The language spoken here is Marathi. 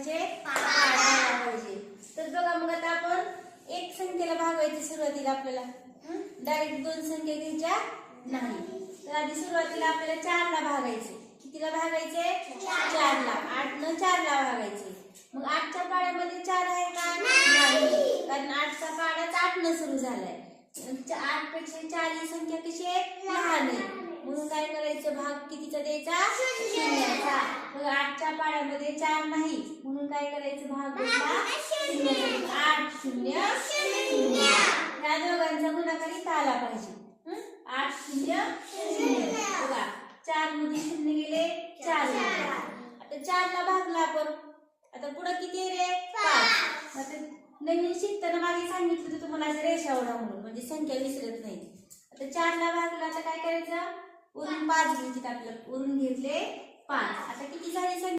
पाहिजे? पाडायला पाहिजे. तर बघा मग आता आपण एक संख्येला भागवायची सुरुवातीला आपल्याला डायरेक्ट दोन संख्या घ्यायच्या नाही. तर आधी सुरुवातीला आपल्याला 4 ला भागायचे. कितीला भागायचे? 4 ला. 8 न 4 ला भागायचे. मग 8च्या पाड्यामध्ये 4 आहे का? नाही, कारण 8चा पाडाच 8 न सुरू झालाय. 8 पेक्षा 4 ही संख्या कशी आहे? लहान आहे. म्हणून काय करायचं? भाग कितीचा द्यायचा? शून्याचा. मग 8च्या पाड्यामध्ये 4 नाही, म्हणून काय करायचं? भाग द्यायचा शून्याचा. 8 0 0. या दोघांचा गुणाकार इथं आला पाहिजे. 8 0 0. बघा 4 मध्ये 0 गेले, 4 गेले. आता 4 ला भागला आपण. आता पुढे किती आहे रे? 5. आता नवीन शिकताना मागे सांगितलं होतं तुम्हाला असं रेषा ओढा म्हणून, म्हणजे संख्या विसरत नाही. आता 4 ला भागला. आता काय करायचं? वरून 5 घ्यायचे. आपल्याला वरून घेतले 5. आता किती झाली संख्या?